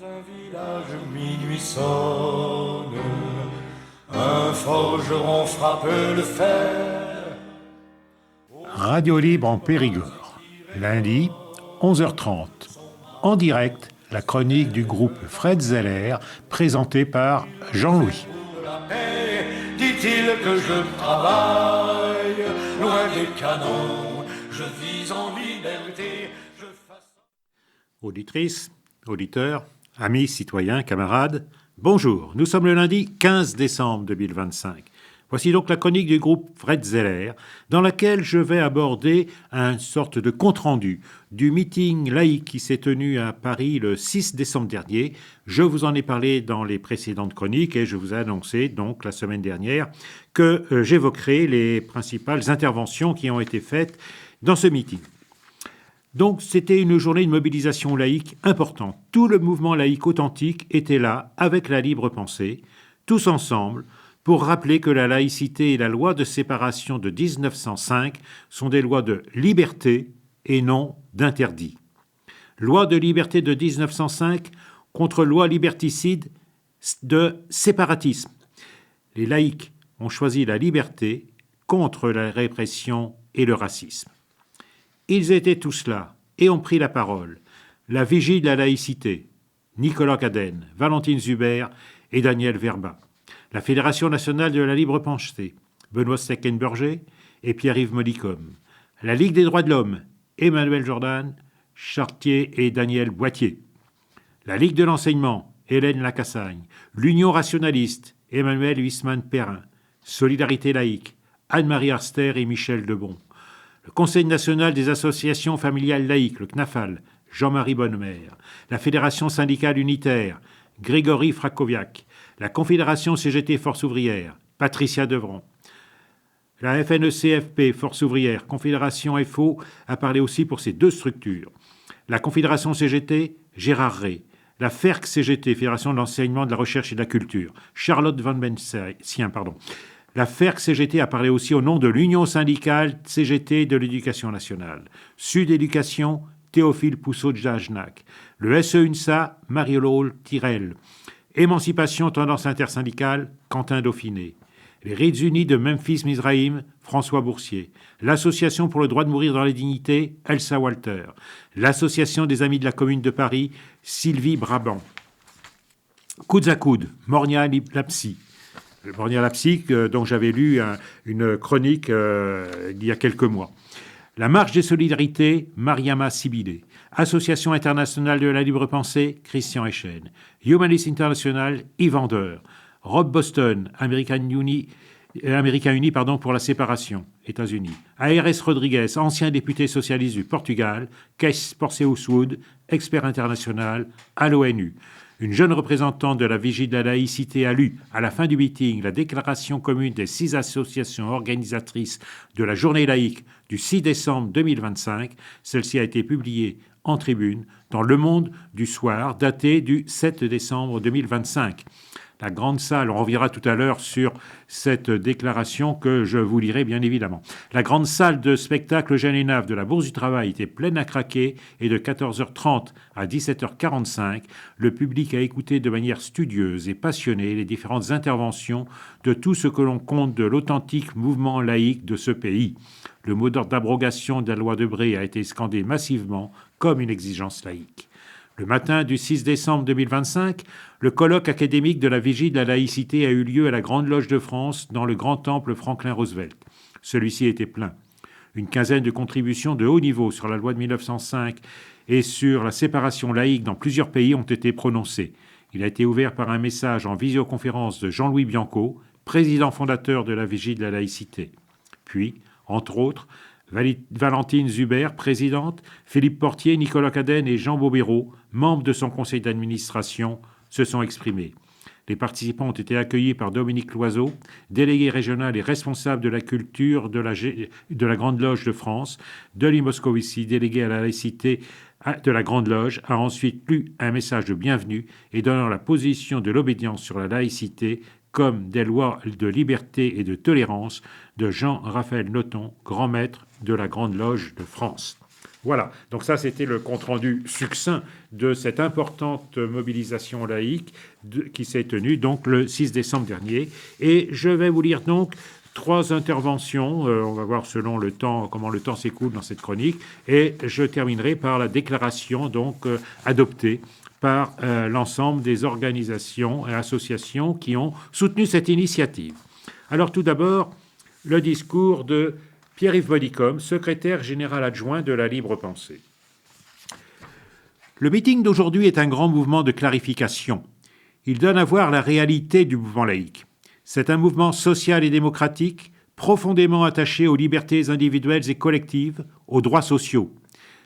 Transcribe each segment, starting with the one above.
un village, minuit sonne, un forgeron frappe le fer. Radio Libre en Périgord, lundi, 11h30. En direct, la chronique du groupe Fred Zeller, présentée par Jean-Louis. Pour la paix, dit-il que je travaille, loin des canons, je vis en liberté, je fasse... Auditrices, auditeurs, amis, citoyens, camarades, bonjour. Nous sommes le lundi 15 décembre 2025. Voici donc la chronique du groupe Fred Zeller, dans laquelle je vais aborder une sorte de compte-rendu du meeting laïque qui s'est tenu à Paris le 6 décembre dernier. Je vous en ai parlé dans les précédentes chroniques et je vous ai annoncé donc la semaine dernière que j'évoquerai les principales interventions qui ont été faites dans ce meeting. Donc c'était une journée de mobilisation laïque importante. Tout le mouvement laïque authentique était là avec la libre pensée, tous ensemble, pour rappeler que la laïcité et la loi de séparation de 1905 sont des lois de liberté et non d'interdit. Loi de liberté de 1905 contre loi liberticide de séparatisme. Les laïcs ont choisi la liberté contre la répression et le racisme. Ils étaient tous là et ont pris la parole. La vigie de la laïcité, Nicolas Cadenne, Valentine Zuber et Daniel Verba. La Fédération nationale de la libre pensée, Benoît Steckenberger et Pierre-Yves Molicom. La Ligue des droits de l'homme, Emmanuel Jordan, Chartier et Daniel Boitier. La Ligue de l'enseignement, Hélène Lacassagne. L'Union rationaliste, Emmanuel Huisman-Perrin. Solidarité laïque, Anne-Marie Arster et Michel Debon. Le Conseil national des associations familiales laïques, le CNAFAL, Jean-Marie Bonnemer. La Fédération syndicale unitaire, Grégory Frakoviak. La Confédération CGT Force ouvrière, Patricia Devron. La FNECFP, Force ouvrière, Confédération FO, a parlé aussi pour ces deux structures. La Confédération CGT, Gérard Rey. La FERC CGT, Fédération de l'enseignement, de la recherche et de la culture, Charlotte Van Bensien, La FERC CGT a parlé aussi au nom de l'Union syndicale CGT de l'éducation nationale. Sud Éducation, Théophile Pousseau-Jajnac. Le SEUNSA, Marie-Laure Tirel. Émancipation, tendance intersyndicale, Quentin Dauphiné. Les Rites Unis de Memphis-Mizraïm, François Boursier. L'Association pour le droit de mourir dans la dignité, Elsa Walter. L'Association des Amis de la Commune de Paris, Sylvie Brabant. Coudes à coudes, Mornia Lapsi. Mornia Lapsi, dont j'avais lu une chronique il y a quelques mois. La Marche des Solidarités, Mariama Sibilé. Association internationale de la libre pensée, Christian Echen. Humanist International, Yves Deur. Rob Boston, Américain Uni pour la séparation, États-Unis. ARS Rodriguez, ancien député socialiste du Portugal. Kees Porceus-Wood, expert international à l'ONU. Une jeune représentante de la Vigie de la laïcité a lu, à la fin du meeting, la déclaration commune des 6 associations organisatrices de la journée laïque du 6 décembre 2025. Celle-ci a été publiée en tribune dans Le Monde du soir, datée du 7 décembre 2025. La grande salle, on reviendra tout à l'heure sur cette déclaration que je vous lirai bien évidemment. La grande salle de spectacle Eugène Hénave de la Bourse du Travail était pleine à craquer et de 14h30 à 17h45, le public a écouté de manière studieuse et passionnée les différentes interventions de tout ce que l'on compte de l'authentique mouvement laïque de ce pays. Le mot d'ordre d'abrogation de la loi Debré a été scandé massivement comme une exigence laïque. Le matin du 6 décembre 2025, le colloque académique de la Vigie de la laïcité a eu lieu à la Grande Loge de France dans le Grand Temple Franklin Roosevelt. Celui-ci était plein. Une quinzaine de contributions de haut niveau sur la loi de 1905 et sur la séparation laïque dans plusieurs pays ont été prononcées. Il a été ouvert par un message en visioconférence de Jean-Louis Bianco, président fondateur de la Vigie de la laïcité. Puis, entre autres, Valentine Zuber, présidente, Philippe Portier, Nicolas Cadenne et Jean Bobéro, membres de son conseil d'administration, se sont exprimés. Les participants ont été accueillis par Dominique Loiseau, délégué régional et responsable de la culture de la Grande Loge de France. Denis Moscovici, délégué à la laïcité de la Grande Loge, a ensuite lu un message de bienvenue et donnant la position de l'obédience sur la laïcité comme des lois de liberté et de tolérance de Jean-Raphaël Nothomb, grand maître de la Grande Loge de France. Voilà, donc ça c'était le compte-rendu succinct de cette importante mobilisation laïque qui s'est tenue donc le 6 décembre dernier. Et je vais vous lire donc 3 interventions, on va voir selon le temps, comment le temps s'écoule dans cette chronique, et je terminerai par la déclaration donc adoptée par l'ensemble des organisations et associations qui ont soutenu cette initiative. Alors tout d'abord, le discours de Pierre-Yves Bodicom, secrétaire général adjoint de la Libre Pensée. Le meeting d'aujourd'hui est un grand mouvement de clarification. Il donne à voir la réalité du mouvement laïque. C'est un mouvement social et démocratique, profondément attaché aux libertés individuelles et collectives, aux droits sociaux.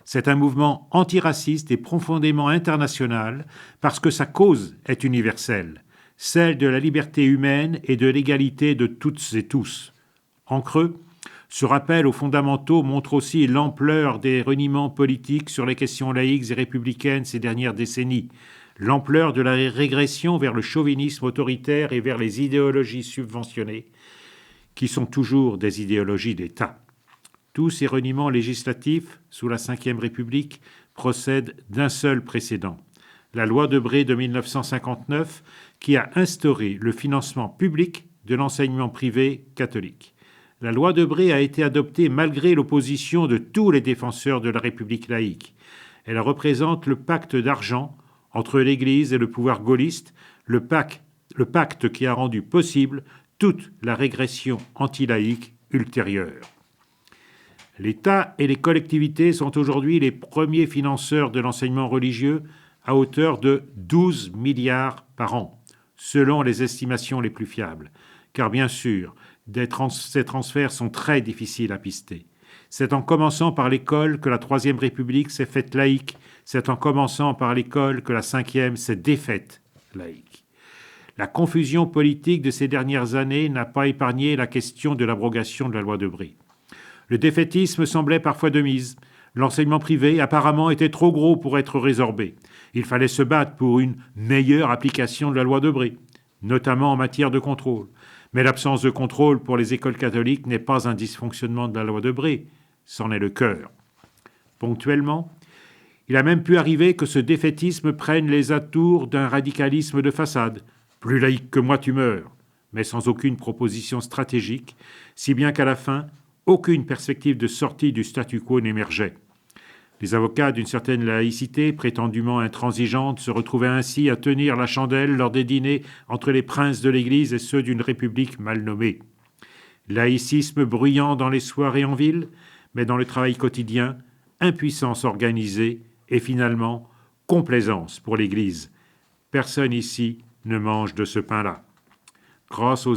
C'est un mouvement antiraciste et profondément international parce que sa cause est universelle, celle de la liberté humaine et de l'égalité de toutes et tous. En creux, ce rappel aux fondamentaux montre aussi l'ampleur des reniements politiques sur les questions laïques et républicaines ces dernières décennies, l'ampleur de la régression vers le chauvinisme autoritaire et vers les idéologies subventionnées, qui sont toujours des idéologies d'État. Tous ces reniements législatifs, sous la Ve République, procèdent d'un seul précédent, la loi Debré de 1959, qui a instauré le financement public de l'enseignement privé catholique. La loi Debré a été adoptée malgré l'opposition de tous les défenseurs de la République laïque. Elle représente le pacte d'argent entre l'Église et le pouvoir gaulliste, le pacte qui a rendu possible toute la régression anti-laïque ultérieure. L'État et les collectivités sont aujourd'hui les premiers financeurs de l'enseignement religieux à hauteur de 12 milliards par an, selon les estimations les plus fiables. Car bien sûr, ces transferts sont très difficiles à pister. C'est en commençant par l'école que la Troisième République s'est faite laïque. C'est en commençant par l'école que la Cinquième s'est défaite laïque. La confusion politique de ces dernières années n'a pas épargné la question de l'abrogation de la loi Debré. Le défaitisme semblait parfois de mise. L'enseignement privé, apparemment, était trop gros pour être résorbé. Il fallait se battre pour une meilleure application de la loi Debré, notamment en matière de contrôle. Mais l'absence de contrôle pour les écoles catholiques n'est pas un dysfonctionnement de la loi Debré, c'en est le cœur. Ponctuellement, il a même pu arriver que ce défaitisme prenne les atours d'un radicalisme de façade. Plus laïque que moi, tu meurs, mais sans aucune proposition stratégique, si bien qu'à la fin, aucune perspective de sortie du statu quo n'émergeait. Les avocats d'une certaine laïcité, prétendument intransigeante, se retrouvaient ainsi à tenir la chandelle lors des dîners entre les princes de l'Église et ceux d'une république mal nommée. Laïcisme bruyant dans les soirées en ville, mais dans le travail quotidien, impuissance organisée et finalement complaisance pour l'Église. Personne ici ne mange de ce pain-là. Grâce aux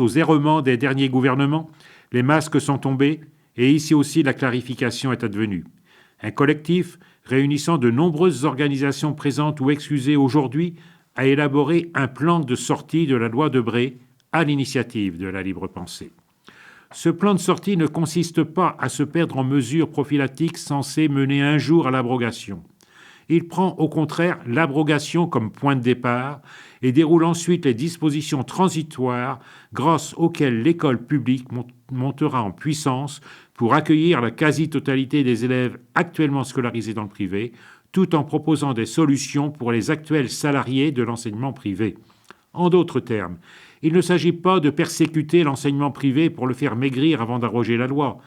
errements des derniers gouvernements, les masques sont tombés et ici aussi la clarification est advenue. Un collectif réunissant de nombreuses organisations présentes ou excusées aujourd'hui a élaboré un plan de sortie de la loi Debré à l'initiative de la Libre Pensée. Ce plan de sortie ne consiste pas à se perdre en mesures prophylactiques censées mener un jour à l'abrogation. Il prend au contraire l'abrogation comme point de départ et déroule ensuite les dispositions transitoires grâce auxquelles l'école publique montera en puissance pour accueillir la quasi-totalité des élèves actuellement scolarisés dans le privé, tout en proposant des solutions pour les actuels salariés de l'enseignement privé. En d'autres termes, il ne s'agit pas de persécuter l'enseignement privé pour le faire maigrir avant d'abroger la loi.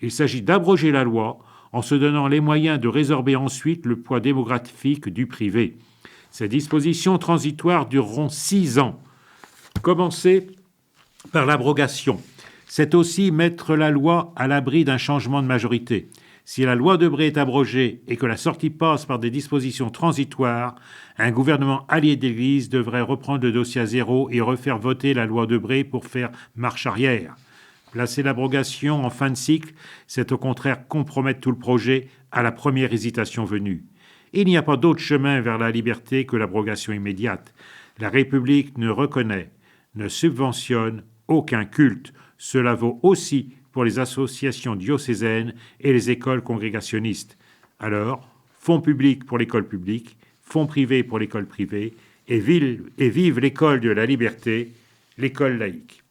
Il s'agit d'abroger la loi en se donnant les moyens de résorber ensuite le poids démographique du privé. Ces dispositions transitoires dureront 6 ans. Commencer par l'abrogation, c'est aussi mettre la loi à l'abri d'un changement de majorité. Si la loi Debré est abrogée et que la sortie passe par des dispositions transitoires, un gouvernement allié de l'Église devrait reprendre le dossier à zéro et refaire voter la loi Debré pour faire marche arrière. Placer l'abrogation en fin de cycle, c'est au contraire compromettre tout le projet à la première hésitation venue. Il n'y a pas d'autre chemin vers la liberté que l'abrogation immédiate. La République ne reconnaît, ne subventionne aucun culte. Cela vaut aussi pour les associations diocésaines et les écoles congrégationnistes. Alors, fonds publics pour l'école publique, fonds privés pour l'école privée, et vive l'école de la liberté, l'école laïque.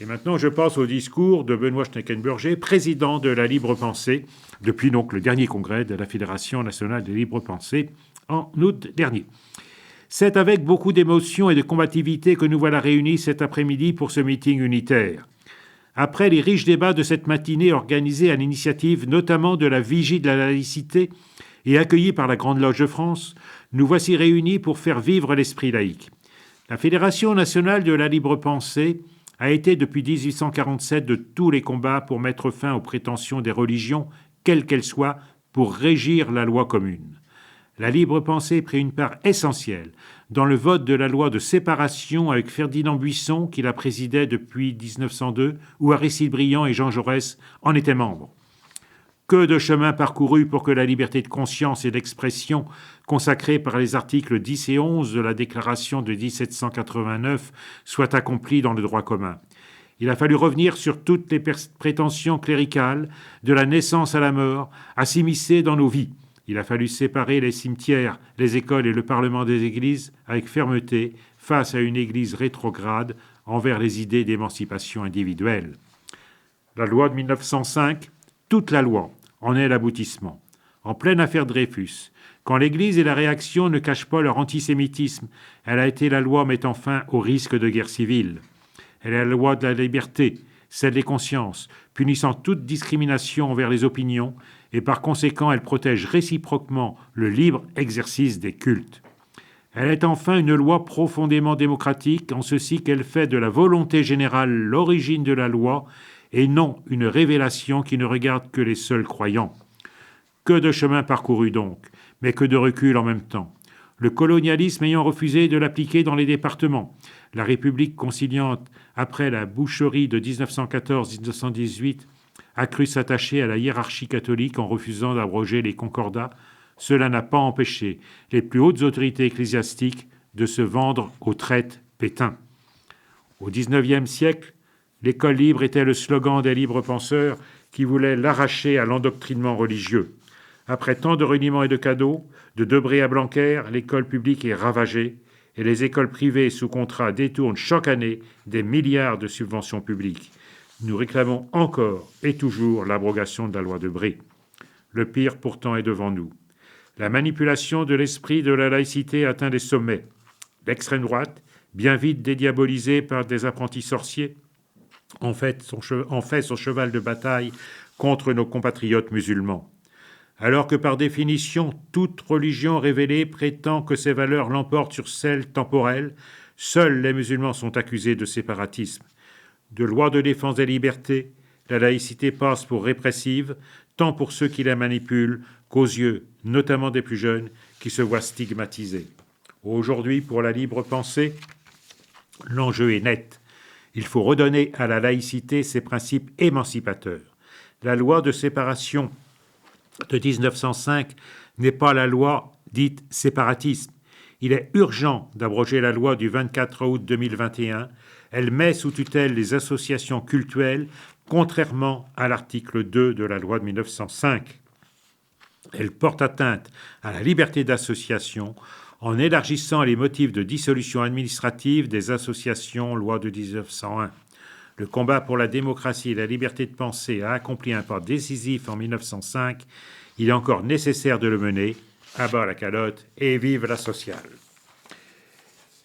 Et maintenant, je passe au discours de Benoît Schneckenburger, président de la Libre Pensée, depuis donc le dernier congrès de la Fédération nationale des Libres Pensées en août dernier. C'est avec beaucoup d'émotion et de combativité que nous voilà réunis cet après-midi pour ce meeting unitaire. Après les riches débats de cette matinée organisés à l'initiative notamment de la Vigie de la laïcité et accueillis par la Grande Loge de France, nous voici réunis pour faire vivre l'esprit laïque. La Fédération nationale de la libre pensée a été depuis 1847 de tous les combats pour mettre fin aux prétentions des religions, quelles qu'elles soient, pour régir la loi commune. La libre pensée prit une part essentielle dans le vote de la loi de séparation avec Ferdinand Buisson, qui la présidait depuis 1902, où Aristide Briand et Jean Jaurès en étaient membres. Que de chemin parcouru pour que la liberté de conscience et d'expression consacrée par les articles 10 et 11 de la Déclaration de 1789 soit accomplie dans le droit commun. Il a fallu revenir sur toutes les prétentions cléricales, de la naissance à la mort, à s'immiscer dans nos vies. Il a fallu séparer les cimetières, les écoles et le Parlement des églises avec fermeté face à une église rétrograde envers les idées d'émancipation individuelle. La loi de 1905, toute la loi, en est l'aboutissement. En pleine affaire Dreyfus, quand l'Église et la réaction ne cachent pas leur antisémitisme, elle a été la loi mettant fin au risque de guerre civile. Elle est la loi de la liberté, celle des consciences, punissant toute discrimination envers les opinions, et par conséquent elle protège réciproquement le libre exercice des cultes. Elle est enfin une loi profondément démocratique, en ceci qu'elle fait de la volonté générale l'origine de la loi, et non une révélation qui ne regarde que les seuls croyants. Que de chemin parcouru donc, mais que de recul en même temps. Le colonialisme ayant refusé de l'appliquer dans les départements, la République conciliante, après la boucherie de 1914-1918, a cru s'attacher à la hiérarchie catholique en refusant d'abroger les concordats. Cela n'a pas empêché les plus hautes autorités ecclésiastiques de se vendre aux traites Pétain. Au XIXe siècle, l'école libre était le slogan des libres penseurs qui voulaient l'arracher à l'endoctrinement religieux. Après tant de reniements et de cadeaux, de Debré à Blanquer, l'école publique est ravagée et les écoles privées sous contrat détournent chaque année des milliards de subventions publiques. Nous réclamons encore et toujours l'abrogation de la loi Debré. Le pire pourtant est devant nous. La manipulation de l'esprit de la laïcité atteint des sommets. L'extrême droite, bien vite dédiabolisée par des apprentis sorciers, en fait son cheval de bataille contre nos compatriotes musulmans. Alors que par définition, toute religion révélée prétend que ses valeurs l'emportent sur celles temporelles, seuls les musulmans sont accusés de séparatisme. De loi de défense des libertés, la laïcité passe pour répressive, tant pour ceux qui la manipulent qu'aux yeux, notamment des plus jeunes, qui se voient stigmatisés. Aujourd'hui, pour la libre pensée, l'enjeu est net. Il faut redonner à la laïcité ses principes émancipateurs. La loi de séparation de 1905 n'est pas la loi dite séparatisme. Il est urgent d'abroger la loi du 24 août 2021. Elle met sous tutelle les associations cultuelles, contrairement à l'article 2 de la loi de 1905. Elle porte atteinte à la liberté d'association en élargissant les motifs de dissolution administrative des associations, loi de 1901. Le combat pour la démocratie et la liberté de penser a accompli un pas décisif en 1905. Il est encore nécessaire de le mener. À bas la calotte et vive la sociale.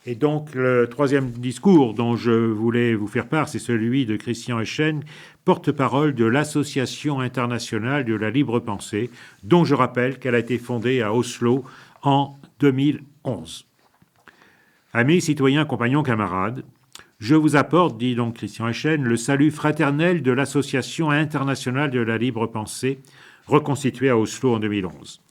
Et donc, le troisième discours dont je voulais vous faire part, c'est celui de Christian Eschen, porte-parole de l'Association internationale de la libre pensée, dont je rappelle qu'elle a été fondée à Oslo en 2011. Amis, citoyens, compagnons, camarades, je vous apporte, dit donc Christian Eschen, le salut fraternel de l'Association internationale de la libre pensée, reconstituée à Oslo en 2011.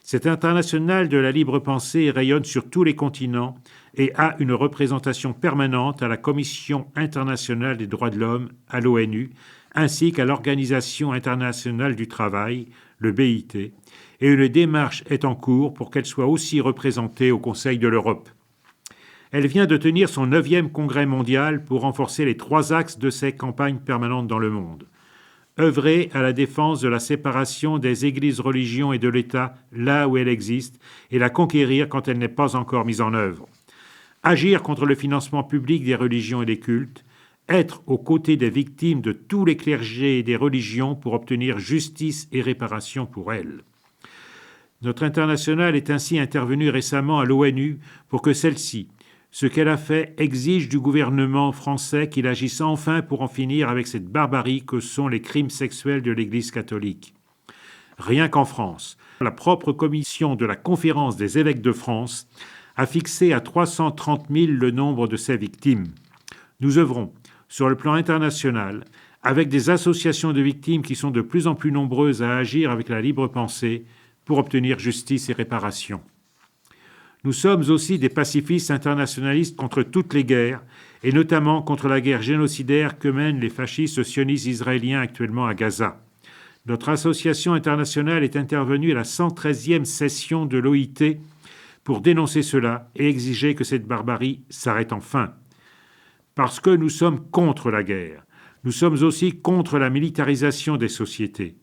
Cette internationale de la libre pensée rayonne sur tous les continents et a une représentation permanente à la Commission internationale des droits de l'homme, à l'ONU, ainsi qu'à l'Organisation internationale du travail, le BIT, et une démarche est en cours pour qu'elle soit aussi représentée au Conseil de l'Europe. Elle vient de tenir son 9e congrès mondial pour renforcer les 3 axes de ses campagnes permanentes dans le monde. Œuvrer à la défense de la séparation des églises, religions et de l'État là où elle existe et la conquérir quand elle n'est pas encore mise en œuvre. Agir contre le financement public des religions et des cultes. être aux côtés des victimes de tous les clergés et des religions pour obtenir justice et réparation pour elles. Notre internationale est ainsi intervenue récemment à l'ONU pour que celle-ci, ce qu'elle a fait, exige du gouvernement français qu'il agisse enfin pour en finir avec cette barbarie que sont les crimes sexuels de l'Église catholique. Rien qu'en France, la propre commission de la Conférence des évêques de France a fixé à 330 000 le nombre de ces victimes. Nous œuvrons, sur le plan international, avec des associations de victimes qui sont de plus en plus nombreuses à agir avec la libre pensée pour obtenir justice et réparation. Nous sommes aussi des pacifistes internationalistes contre toutes les guerres, et notamment contre la guerre génocidaire que mènent les fascistes sionistes israéliens actuellement à Gaza. Notre association internationale est intervenue à la 113e session de l'OIT pour dénoncer cela et exiger que cette barbarie s'arrête enfin. Parce que nous sommes contre la guerre, nous sommes aussi contre la militarisation des sociétés.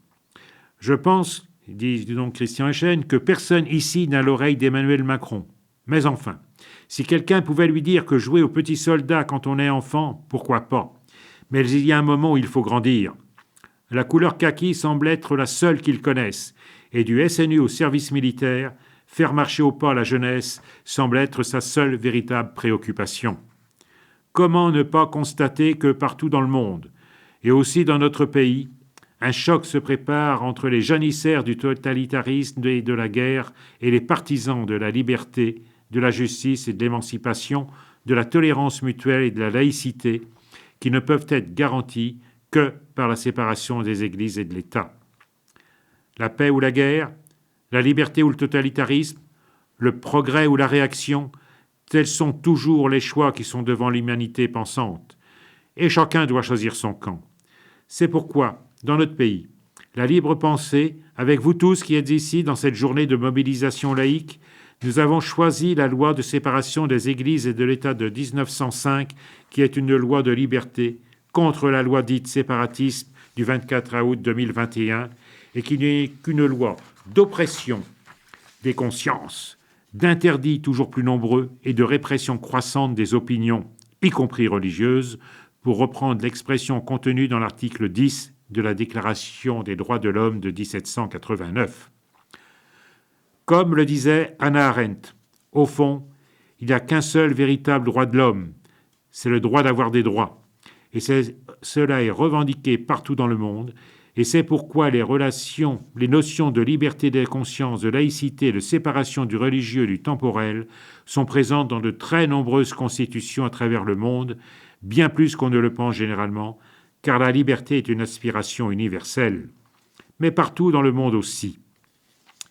Je pense, dit donc Christian Echen, que personne ici n'a l'oreille d'Emmanuel Macron. Mais enfin, si quelqu'un pouvait lui dire que jouer aux petits soldats quand on est enfant, pourquoi pas? Mais il y a un moment où il faut grandir. La couleur kaki semble être la seule qu'ils connaissent, et du SNU au service militaire, faire marcher au pas la jeunesse semble être sa seule véritable préoccupation. Comment ne pas constater que partout dans le monde, et aussi dans notre pays, un choc se prépare entre les janissaires du totalitarisme et de la guerre et les partisans de la liberté, de la justice et de l'émancipation, de la tolérance mutuelle et de la laïcité, qui ne peuvent être garantis que par la séparation des églises et de l'État. La paix ou la guerre, la liberté ou le totalitarisme, le progrès ou la réaction, tels sont toujours les choix qui sont devant l'humanité pensante. Et chacun doit choisir son camp. C'est pourquoi, dans notre pays, la libre pensée, avec vous tous qui êtes ici dans cette journée de mobilisation laïque, nous avons choisi la loi de séparation des églises et de l'État de 1905, qui est une loi de liberté, contre la loi dite séparatisme du 24 août 2021, et qui n'est qu'une loi d'oppression des consciences, d'interdits toujours plus nombreux et de répression croissante des opinions, y compris religieuses, pour reprendre l'expression contenue dans l'article 10 de la Déclaration des droits de l'homme de 1789. Comme le disait Hannah Arendt, au fond, il n'y a qu'un seul véritable droit de l'homme, c'est le droit d'avoir des droits. Et cela est revendiqué partout dans le monde, et c'est pourquoi les notions de liberté des consciences, de laïcité, de séparation du religieux et du temporel sont présentes dans de très nombreuses constitutions à travers le monde, bien plus qu'on ne le pense généralement, car la liberté est une aspiration universelle. Mais partout dans le monde aussi.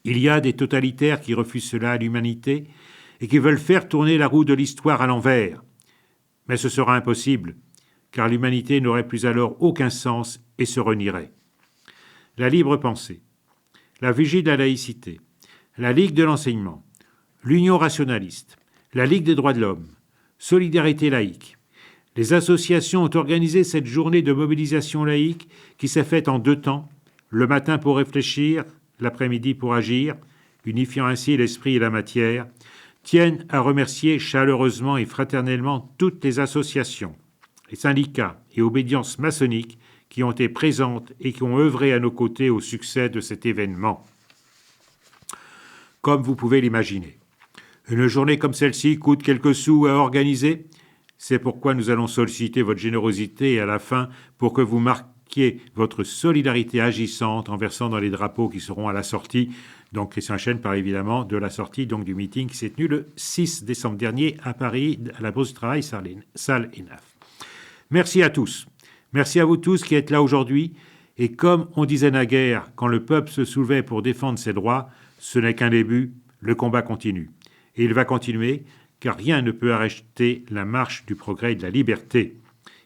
Il y a des totalitaires qui refusent cela à l'humanité et qui veulent faire tourner la roue de l'histoire à l'envers. Mais ce sera impossible, car l'humanité n'aurait plus alors aucun sens et se renierait. La libre pensée, la Vigie de la laïcité, la Ligue de l'enseignement, l'Union rationaliste, la Ligue des droits de l'homme, Solidarité laïque. Les associations ont organisé cette journée de mobilisation laïque qui s'est faite en 2 temps, le matin pour réfléchir, l'après-midi pour agir, unifiant ainsi l'esprit et la matière, tiennent à remercier chaleureusement et fraternellement toutes les associations, les syndicats et obédiences maçonniques qui ont été présentes et qui ont œuvré à nos côtés au succès de cet événement. Comme vous pouvez l'imaginer, une journée comme celle-ci coûte quelques sous à organiser. C'est pourquoi nous allons solliciter votre générosité à la fin pour que vous marquiez votre solidarité agissante en versant dans les drapeaux qui seront à la sortie. Donc Christian Echen parle évidemment de la sortie donc, du meeting qui s'est tenu le 6 décembre dernier à Paris, à la Bourse du Travail, salle ENAF. Merci à tous. Merci à vous tous qui êtes là aujourd'hui. Et comme on disait naguère, quand le peuple se soulevait pour défendre ses droits, ce n'est qu'un début, le combat continue. Et il va continuer, car rien ne peut arrêter la marche du progrès et de la liberté.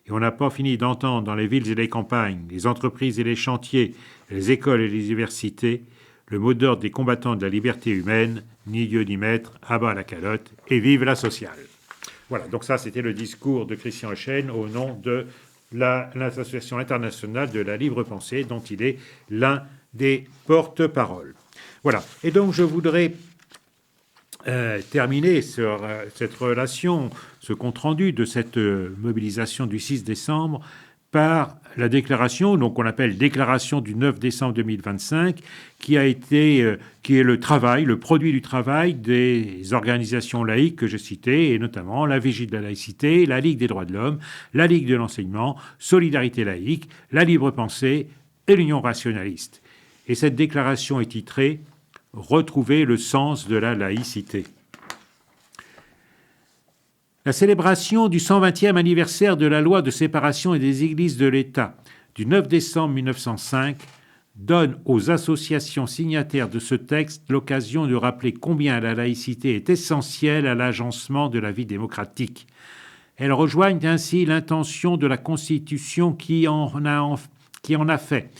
Et on n'a pas fini d'entendre dans les villes et les campagnes, les entreprises et les chantiers, les écoles et les universités, le mot d'ordre des combattants de la liberté humaine, ni Dieu ni maître, à bas la calotte et vive la sociale. Voilà, donc ça c'était le discours de Christian Echen au nom de l'Association internationale de la libre pensée, dont il est l'un des porte-paroles. Voilà, et donc je voudrais terminer sur cette relation, ce compte-rendu de cette mobilisation du 6 décembre par la déclaration, donc on appelle déclaration du 9 décembre 2025, qui est le travail, le produit du travail des organisations laïques que je citais, et notamment la Vigie de la laïcité, la Ligue des droits de l'homme, la Ligue de l'enseignement, Solidarité laïque, la Libre Pensée et l'Union rationaliste. Et cette déclaration est titrée « Retrouver le sens de la laïcité ». La célébration du 120e anniversaire de la loi de séparation et des églises de l'État du 9 décembre 1905 donne aux associations signataires de ce texte l'occasion de rappeler combien la laïcité est essentielle à l'agencement de la vie démocratique. Elles rejoignent ainsi l'intention de la Constitution qui en a fait,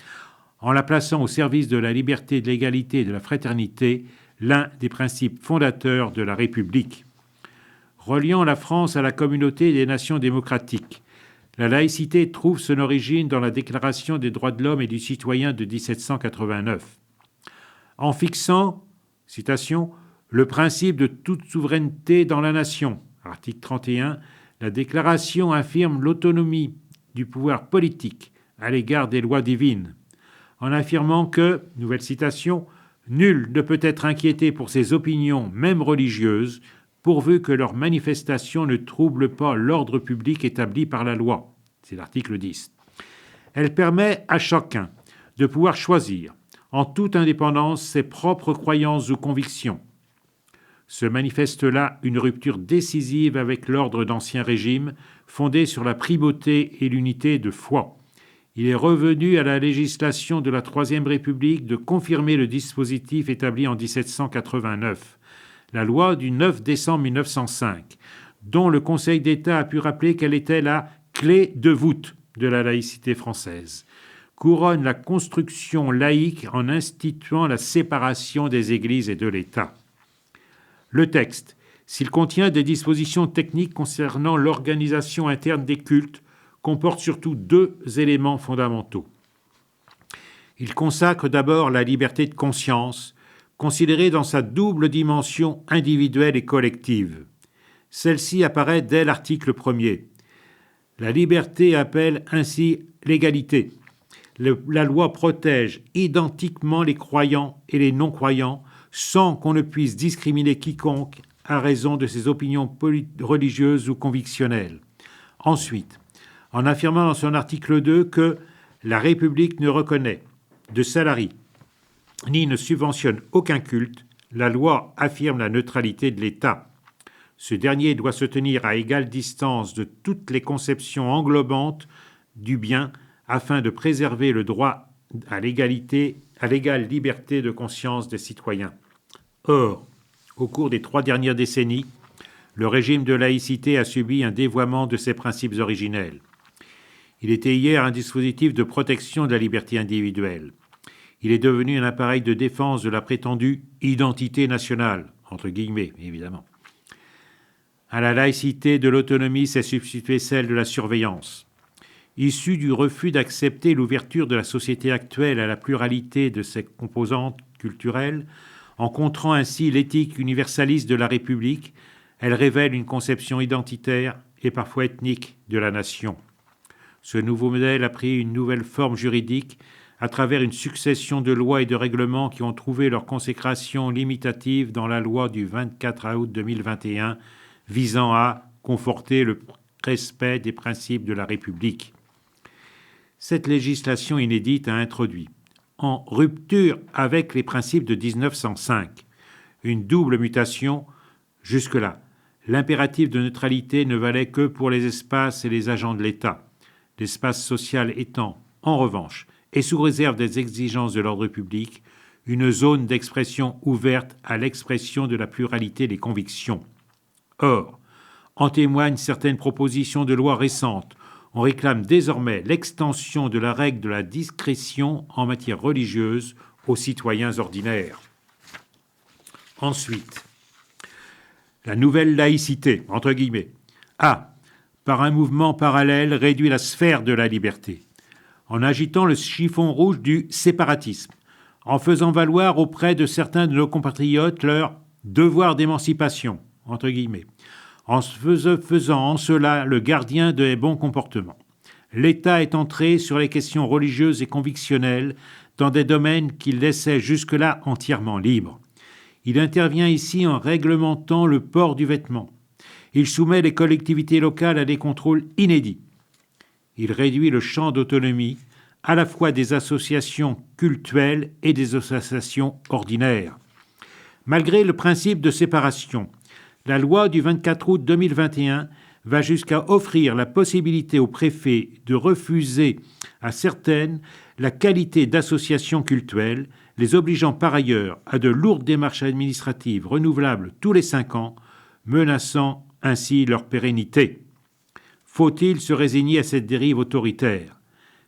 en la plaçant au service de la liberté, de l'égalité et de la fraternité, l'un des principes fondateurs de la République. Reliant la France à la communauté des nations démocratiques, la laïcité trouve son origine dans la Déclaration des droits de l'homme et du citoyen de 1789. En fixant, citation, le principe de toute souveraineté dans la nation, article 31, la Déclaration affirme l'autonomie du pouvoir politique à l'égard des lois divines, en affirmant que, nouvelle citation, nul ne peut être inquiété pour ses opinions, même religieuses, pourvu que leurs manifestations ne troublent pas l'ordre public établi par la loi. C'est l'article 10. Elle permet à chacun de pouvoir choisir, en toute indépendance, ses propres croyances ou convictions. Se manifeste là une rupture décisive avec l'ordre d'Ancien Régime, fondé sur la primauté et l'unité de foi. Il est revenu à la législation de la Troisième République de confirmer le dispositif établi en 1789. La loi du 9 décembre 1905, dont le Conseil d'État a pu rappeler qu'elle était la clé de voûte de la laïcité française, couronne la construction laïque en instituant la séparation des églises et de l'État. Le texte, s'il contient des dispositions techniques concernant l'organisation interne des cultes, comporte surtout deux éléments fondamentaux. Il consacre d'abord la liberté de conscience, considérée dans sa double dimension individuelle et collective. Celle-ci apparaît dès l'article 1er. La liberté appelle ainsi l'égalité. La loi protège identiquement les croyants et les non-croyants sans qu'on ne puisse discriminer quiconque à raison de ses opinions religieuses ou convictionnelles. Ensuite, en affirmant dans son article 2 que la République ne reconnaît de salariés ni ne subventionne aucun culte, la loi affirme la neutralité de l'État. Ce dernier doit se tenir à égale distance de toutes les conceptions englobantes du bien afin de préserver le droit à l'égalité, à l'égale liberté de conscience des citoyens. Or, au cours des 3 dernières décennies, le régime de laïcité a subi un dévoiement de ses principes originels. Il était hier un dispositif de protection de la liberté individuelle. Il est devenu un appareil de défense de la prétendue « identité nationale », entre guillemets, évidemment. À la laïcité de l'autonomie s'est substituée celle de la surveillance. Issue du refus d'accepter l'ouverture de la société actuelle à la pluralité de ses composantes culturelles, en contrant ainsi l'éthique universaliste de la République, elle révèle une conception identitaire et parfois ethnique de la nation. Ce nouveau modèle a pris une nouvelle forme juridique à travers une succession de lois et de règlements qui ont trouvé leur consécration limitative dans la loi du 24 août 2021 visant à conforter le respect des principes de la République. Cette législation inédite a introduit, en rupture avec les principes de 1905, une double mutation. Jusque-là, l'impératif de neutralité ne valait que pour les espaces et les agents de l'État, l'espace social étant, en revanche, et sous réserve des exigences de l'ordre public, une zone d'expression ouverte à l'expression de la pluralité des convictions. Or, en témoignent certaines propositions de loi récentes. On réclame désormais l'extension de la règle de la discrétion en matière religieuse aux citoyens ordinaires. Ensuite, la nouvelle laïcité, entre guillemets, a, par un mouvement parallèle, réduit la sphère de la liberté, en agitant le chiffon rouge du séparatisme, en faisant valoir auprès de certains de nos compatriotes leur devoir d'émancipation, entre guillemets, en se faisant en cela le gardien des bons comportements. L'État est entré sur les questions religieuses et convictionnelles dans des domaines qu'il laissait jusque-là entièrement libres. Il intervient ici en réglementant le port du vêtement. Il soumet les collectivités locales à des contrôles inédits. Il réduit le champ d'autonomie à la fois des associations cultuelles et des associations ordinaires. Malgré le principe de séparation, la loi du 24 août 2021 va jusqu'à offrir la possibilité aux préfets de refuser à certaines la qualité d'association cultuelle, les obligeant par ailleurs à de lourdes démarches administratives renouvelables tous les 5 ans, menaçant ainsi leur pérennité. Faut-il se résigner à cette dérive autoritaire ?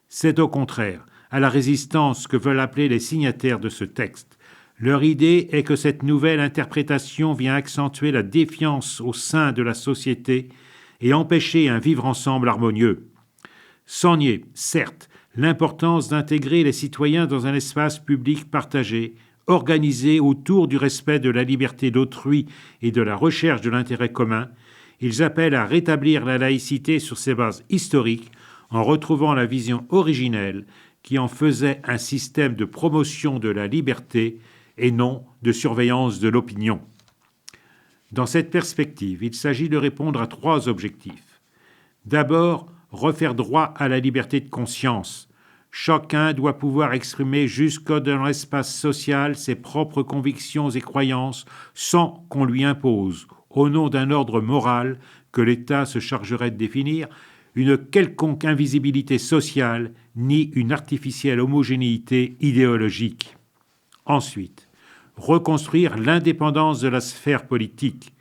C'est au contraire à la résistance que veulent appeler les signataires de ce texte. Leur idée est que cette nouvelle interprétation vient accentuer la défiance au sein de la société et empêcher un vivre ensemble harmonieux. Sans nier, certes, l'importance d'intégrer les citoyens dans un espace public partagé, organisé autour du respect de la liberté d'autrui et de la recherche de l'intérêt commun, ils appellent à rétablir la laïcité sur ses bases historiques en retrouvant la vision originelle qui en faisait un système de promotion de la liberté et non de surveillance de l'opinion. Dans cette perspective, il s'agit de répondre à 3 objectifs. D'abord, refaire droit à la liberté de conscience. Chacun doit pouvoir exprimer jusque dans l'espace social ses propres convictions et croyances sans qu'on lui impose, au nom d'un ordre moral que l'État se chargerait de définir, une quelconque invisibilité sociale ni une artificielle homogénéité idéologique. Ensuite, reconstruire l'indépendance de la sphère politique.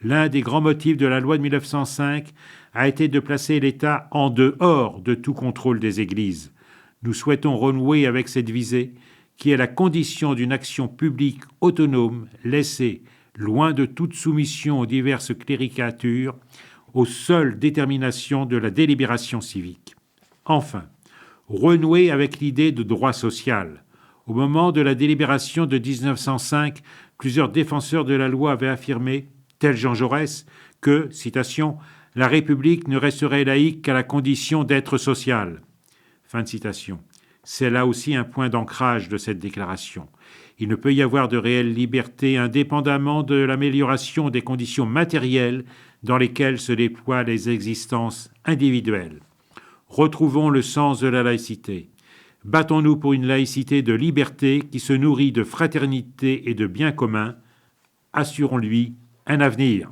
L'un des grands motifs de la loi de 1905 a été de placer l'État en dehors de tout contrôle des églises. Nous souhaitons renouer avec cette visée qui est la condition d'une action publique autonome, laissée, loin de toute soumission aux diverses cléricatures, aux seules déterminations de la délibération civique. Enfin, renouer avec l'idée de droit social. Au moment de la délibération de 1905, plusieurs défenseurs de la loi avaient affirmé, tel Jean Jaurès, que, citation, « la République ne resterait laïque qu'à la condition d'être sociale ». Fin de citation. C'est là aussi un point d'ancrage de cette déclaration. Il ne peut y avoir de réelle liberté indépendamment de l'amélioration des conditions matérielles dans lesquelles se déploient les existences individuelles. Retrouvons le sens de la laïcité. Battons-nous pour une laïcité de liberté qui se nourrit de fraternité et de bien commun. Assurons-lui un avenir.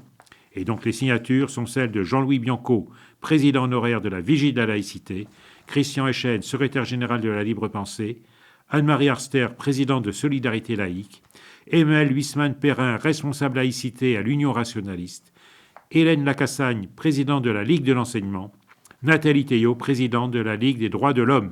Et donc les signatures sont celles de Jean-Louis Bianco, président honoraire de la Vigie de la laïcité, Christian Echen, secrétaire général de la Libre Pensée, Anne-Marie Arster, présidente de Solidarité laïque, Emmanuel Huisman-Perrin, responsable laïcité à l'Union rationaliste, Hélène Lacassagne, présidente de la Ligue de l'enseignement, Nathalie Théot, présidente de la Ligue des droits de l'homme.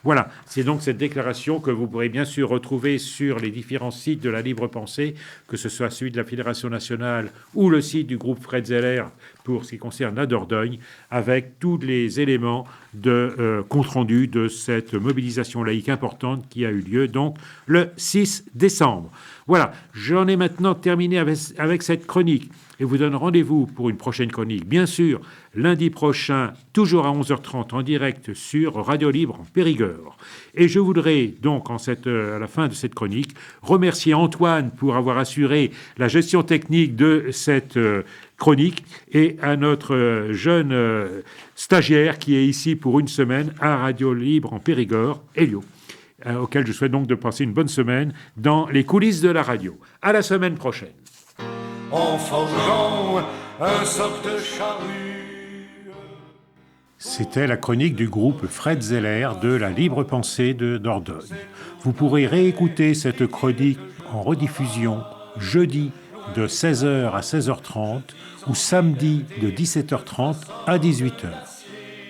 Voilà, c'est donc cette déclaration que vous pourrez bien sûr retrouver sur les différents sites de la Libre Pensée, que ce soit celui de la Fédération nationale ou le site du groupe Fred Zeller pour ce qui concerne la Dordogne, avec tous les éléments de compte-rendu de cette mobilisation laïque importante qui a eu lieu donc le 6 décembre. Voilà, j'en ai maintenant terminé avec cette chronique et vous donne rendez-vous pour une prochaine chronique, bien sûr, lundi prochain, toujours à 11h30 en direct sur Radio Libre en Périgord. Et je voudrais donc, à la fin de cette chronique, remercier Antoine pour avoir assuré la gestion technique de cette chronique et à notre jeune stagiaire qui est ici pour une semaine à Radio Libre en Périgord, Elio, auquel je souhaite donc de passer une bonne semaine dans les coulisses de la radio. À la semaine prochaine. En forgeant un soc de charrue. C'était la chronique du groupe Fred Zeller de la Libre Pensée de Dordogne. Vous pourrez réécouter cette chronique en rediffusion jeudi de 16h à 16h30 ou samedi de 17h30 à 18h.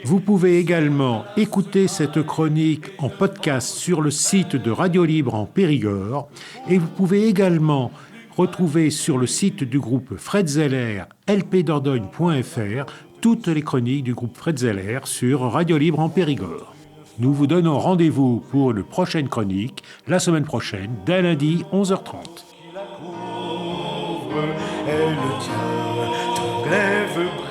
Vous pouvez également écouter cette chronique en podcast sur le site de Radio Libre en Périgord et vous pouvez également retrouver sur le site du groupe Fred Zeller, lpdordogne.fr, toutes les chroniques du groupe Fred Zeller sur Radio Libre en Périgord. Nous vous donnons rendez-vous pour une prochaine chronique la semaine prochaine, dès lundi 11h30. et le tien, ton glaive